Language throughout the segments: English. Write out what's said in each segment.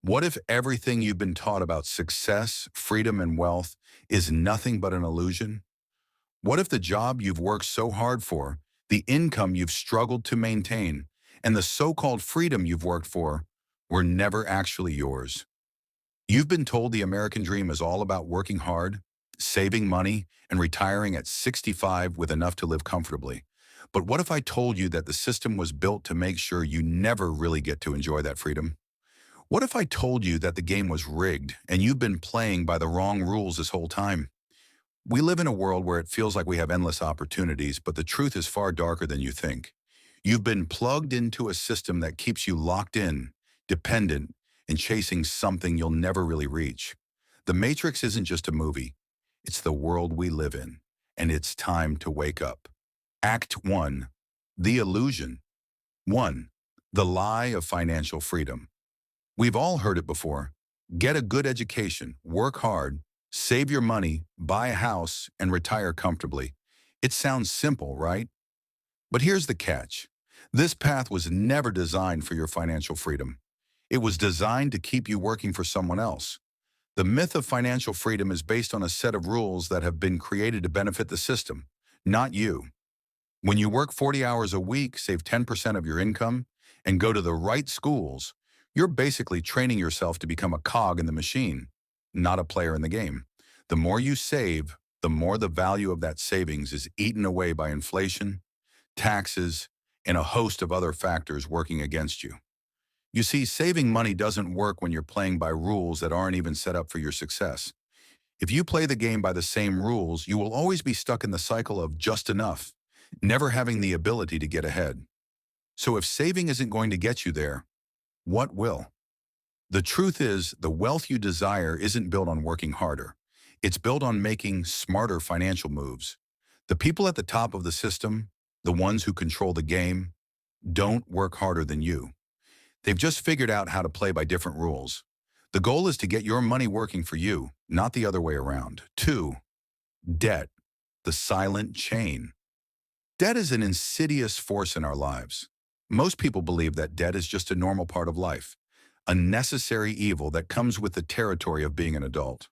What if everything you've been taught about success, freedom, and wealth is nothing but an illusion? What if the job you've worked so hard for, the income you've struggled to maintain, and the so-called freedom you've worked for were never actually yours? You've been told the American dream is all about working hard, saving money, and retiring at 65 with enough to live comfortably. But what if I told you that the system was built to make sure you never really get to enjoy that freedom? What if I told you that the game was rigged and you've been playing by the wrong rules this whole time? We live in a world where it feels like we have endless opportunities, but the truth is far darker than you think. You've been plugged into a system that keeps you locked in, dependent, and chasing something you'll never really reach. The Matrix isn't just a movie. It's the world we live in, and it's time to wake up. Act 1. The Illusion. 1. The Lie of Financial Freedom. We've all heard it before. Get a good education, work hard, save your money, buy a house, and retire comfortably. It sounds simple, right? But here's the catch. This path was never designed for your financial freedom. It was designed to keep you working for someone else. The myth of financial freedom is based on a set of rules that have been created to benefit the system, not you. When you work 40 hours a week, save 10% of your income, and go to the right schools, you're basically training yourself to become a cog in the machine, not a player in the game. The more you save, the more the value of that savings is eaten away by inflation, taxes, and a host of other factors working against you. You see, saving money doesn't work when you're playing by rules that aren't even set up for your success. If you play the game by the same rules, you will always be stuck in the cycle of just enough, never having the ability to get ahead. So if saving isn't going to get you there, what will? The truth is, the wealth you desire isn't built on working harder. It's built on making smarter financial moves. The people at the top of the system, the ones who control the game, don't work harder than you. They've just figured out how to play by different rules. The goal is to get your money working for you, not the other way around. 2. Debt, the silent chain. Debt is an insidious force in our lives. Most people believe that debt is just a normal part of life, a necessary evil that comes with the territory of being an adult.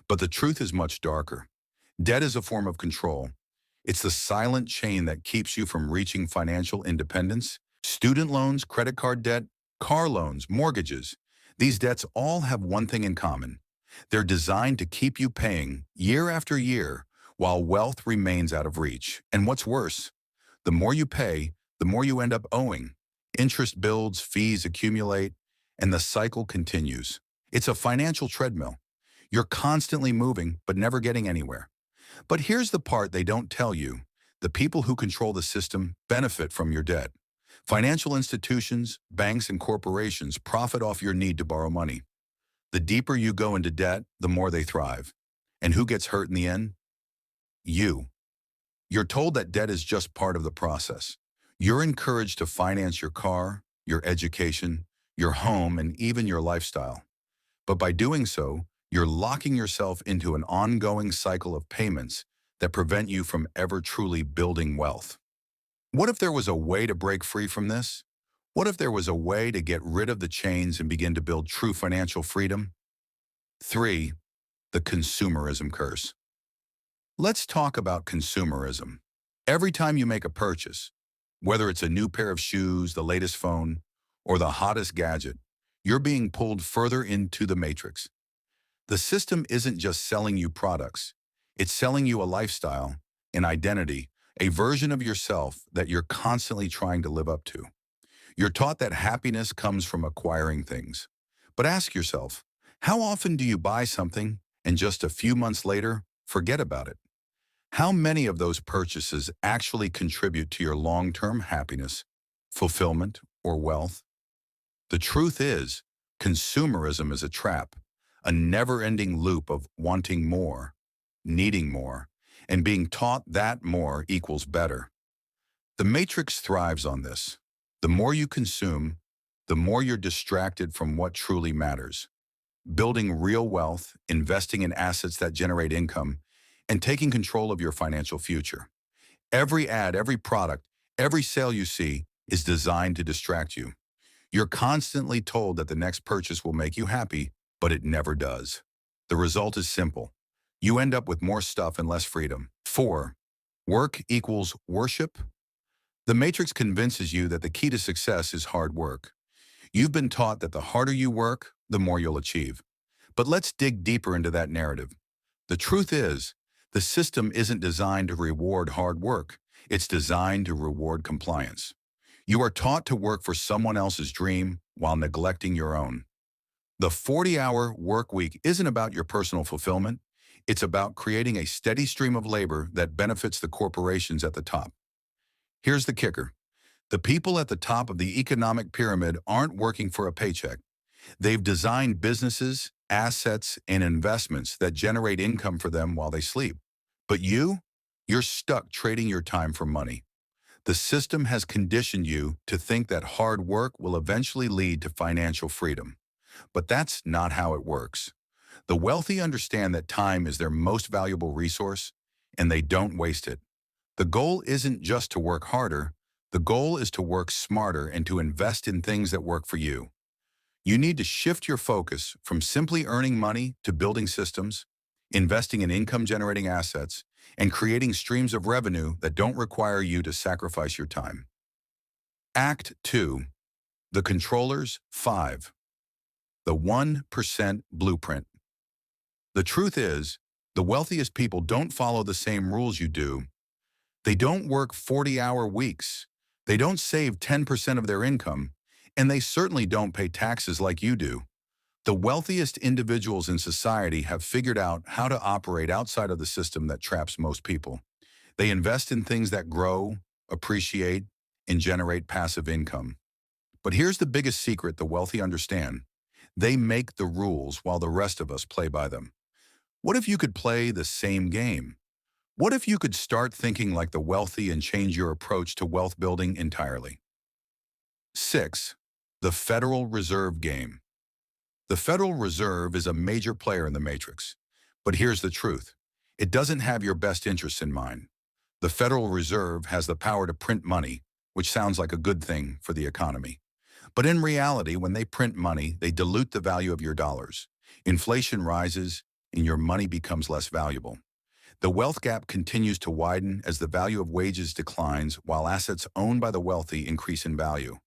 But the truth is much darker. Debt is a form of control. It's the silent chain that keeps you from reaching financial independence. Student loans, credit card debt, car loans, mortgages. These debts all have one thing in common. They're designed to keep you paying year after year while wealth remains out of reach. And what's worse, the more you pay, the more you end up owing. Interest builds, fees accumulate, and the cycle continues. It's a financial treadmill. You're constantly moving, but never getting anywhere. But here's the part they don't tell you. The people who control the system benefit from your debt. Financial institutions, banks, and corporations profit off your need to borrow money. The deeper you go into debt, the more they thrive. And who gets hurt in the end? You. You're told that debt is just part of the process. You're encouraged to finance your car, your education, your home, and even your lifestyle. But by doing so, you're locking yourself into an ongoing cycle of payments that prevent you from ever truly building wealth. What if there was a way to break free from this? What if there was a way to get rid of the chains and begin to build true financial freedom? 3. The consumerism curse. Let's talk about consumerism. Every time you make a purchase, whether it's a new pair of shoes, the latest phone, or the hottest gadget, you're being pulled further into the matrix. The system isn't just selling you products. It's selling you a lifestyle, an identity, a version of yourself that you're constantly trying to live up to. You're taught that happiness comes from acquiring things. But ask yourself, how often do you buy something and just a few months later, forget about it? How many of those purchases actually contribute to your long-term happiness, fulfillment, or wealth? The truth is, consumerism is a trap, a never-ending loop of wanting more, needing more, and being taught that more equals better. The matrix thrives on this. The more you consume, the more you're distracted from what truly matters. Building real wealth, investing in assets that generate income, and taking control of your financial future. Every ad, every product, every sale you see is designed to distract you. You're constantly told that the next purchase will make you happy, but it never does. The result is simple. You end up with more stuff and less freedom. 4. Work equals worship. The Matrix convinces you that the key to success is hard work. You've been taught that the harder you work, the more you'll achieve. But let's dig deeper into that narrative. The truth is, the system isn't designed to reward hard work. It's designed to reward compliance. You are taught to work for someone else's dream while neglecting your own. The 40-hour work week isn't about your personal fulfillment. It's about creating a steady stream of labor that benefits the corporations at the top. Here's the kicker. The people at the top of the economic pyramid aren't working for a paycheck. They've designed businesses, assets, and investments that generate income for them while they sleep. But you're stuck trading your time for money. The system has conditioned you to think that hard work will eventually lead to financial freedom. But that's not how it works. The wealthy understand that time is their most valuable resource, and they don't waste it. The goal isn't just to work harder. The goal is to work smarter and to invest in things that work for you. You need to shift your focus from simply earning money to building systems, investing in income-generating assets, and creating streams of revenue that don't require you to sacrifice your time. Act 2. The Controllers 5. The 1% Blueprint. The truth is, the wealthiest people don't follow the same rules you do. They don't work 40-hour weeks. They don't save 10% of their income, and they certainly don't pay taxes like you do. The wealthiest individuals in society have figured out how to operate outside of the system that traps most people. They invest in things that grow, appreciate, and generate passive income. But here's the biggest secret the wealthy understand. They make the rules while the rest of us play by them. What if you could play the same game? What if you could start thinking like the wealthy and change your approach to wealth building entirely? 6. The Federal Reserve Game. The Federal Reserve is a major player in the Matrix. But here's the truth. It doesn't have your best interests in mind. The Federal Reserve has the power to print money, which sounds like a good thing for the economy. But in reality, when they print money, they dilute the value of your dollars. Inflation rises, and your money becomes less valuable. The wealth gap continues to widen as the value of wages declines while assets owned by the wealthy increase in value.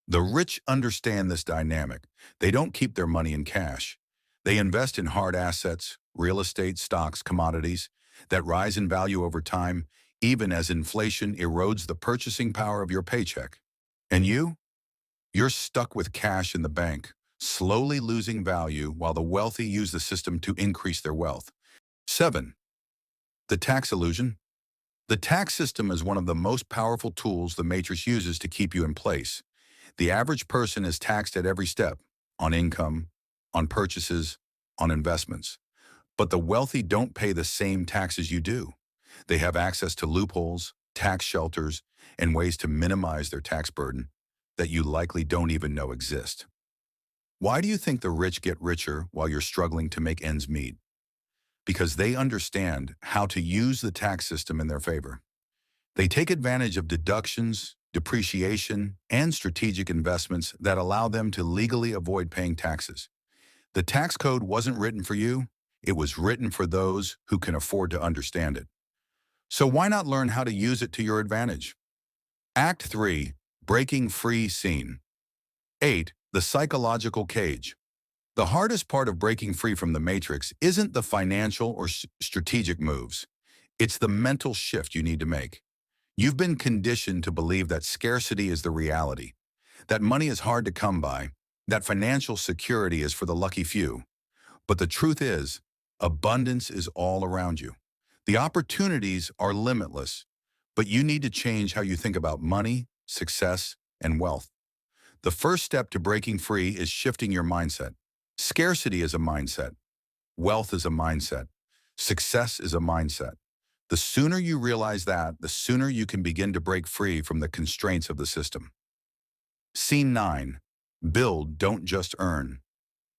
The rich understand this dynamic. They don't keep their money in cash. They invest in hard assets, real estate, stocks, commodities that rise in value over time, even as inflation erodes the purchasing power of your paycheck. And you're stuck with cash in the bank, slowly losing value while the wealthy use the system to increase their wealth. 7. The tax illusion. The tax system is one of the most powerful tools the Matrix uses to keep you in place. The average person is taxed at every step, on income, on purchases, on investments. But the wealthy don't pay the same taxes you do. They have access to loopholes, tax shelters, and ways to minimize their tax burden that you likely don't even know exist. Why do you think the rich get richer while you're struggling to make ends meet? Because they understand how to use the tax system in their favor. They take advantage of deductions, depreciation, and strategic investments that allow them to legally avoid paying taxes. The tax code wasn't written for you, it was written for those who can afford to understand it. So why not learn how to use it to your advantage? Act 3. Breaking Free Scene. 8. The Psychological Cage. The hardest part of breaking free from the Matrix isn't the financial or strategic moves. It's the mental shift you need to make. You've been conditioned to believe that scarcity is the reality, that money is hard to come by, that financial security is for the lucky few. But the truth is, abundance is all around you. The opportunities are limitless, but you need to change how you think about money, success, and wealth. The first step to breaking free is shifting your mindset. Scarcity is a mindset. Wealth is a mindset. Success is a mindset. The sooner you realize that, the sooner you can begin to break free from the constraints of the system. Scene 9. Build, don't just earn.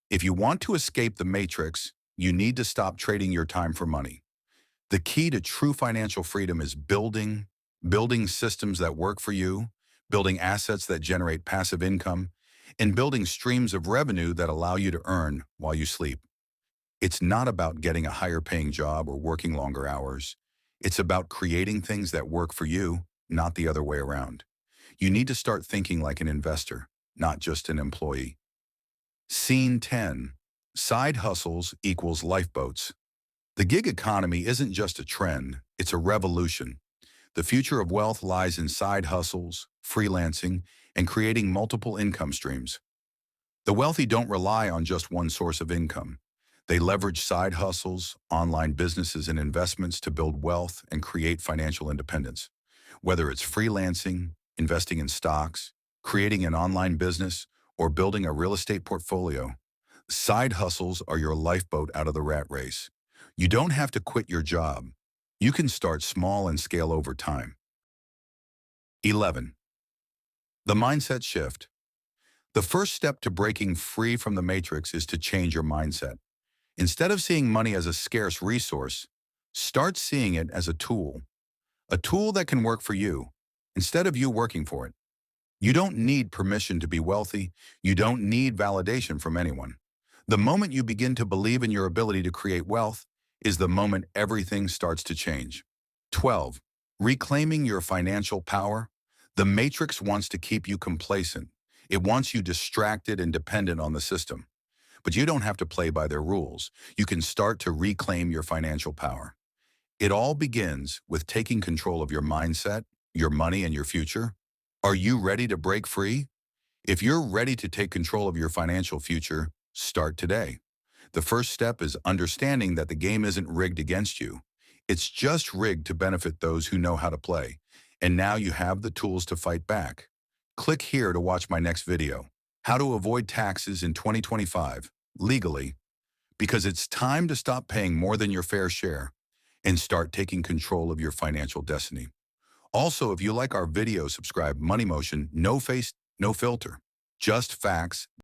If you want to escape the Matrix, you need to stop trading your time for money. The key to true financial freedom is building systems that work for you, building assets that generate passive income, and building streams of revenue that allow you to earn while you sleep. It's not about getting a higher paying job or working longer hours. It's about creating things that work for you, not the other way around. You need to start thinking like an investor, not just an employee. Scene 10. Side hustles equals lifeboats. The gig economy isn't just a trend, it's a revolution. The future of wealth lies in side hustles, freelancing, and creating multiple income streams. The wealthy don't rely on just one source of income. They leverage side hustles, online businesses, and investments to build wealth and create financial independence. Whether it's freelancing, investing in stocks, creating an online business, or building a real estate portfolio, side hustles are your lifeboat out of the rat race. You don't have to quit your job. You can start small and scale over time. 11. The mindset shift. The first step to breaking free from the matrix is to change your mindset. Instead of seeing money as a scarce resource, start seeing it as a tool that can work for you, instead of you working for it. You don't need permission to be wealthy. You don't need validation from anyone. The moment you begin to believe in your ability to create wealth is the moment everything starts to change. 12. Reclaiming your financial power. The matrix wants to keep you complacent. It wants you distracted and dependent on the system. But you don't have to play by their rules. You can start to reclaim your financial power. It all begins with taking control of your mindset, your money, and your future. Are you ready to break free? If you're ready to take control of your financial future, start today. The first step is understanding that the game isn't rigged against you. It's just rigged to benefit those who know how to play. And now you have the tools to fight back. Click here to watch my next video. How to avoid taxes in 2025, legally, because it's time to stop paying more than your fair share and start taking control of your financial destiny. Also, if you like our video, subscribe. Money Motion, no face, no filter, just facts.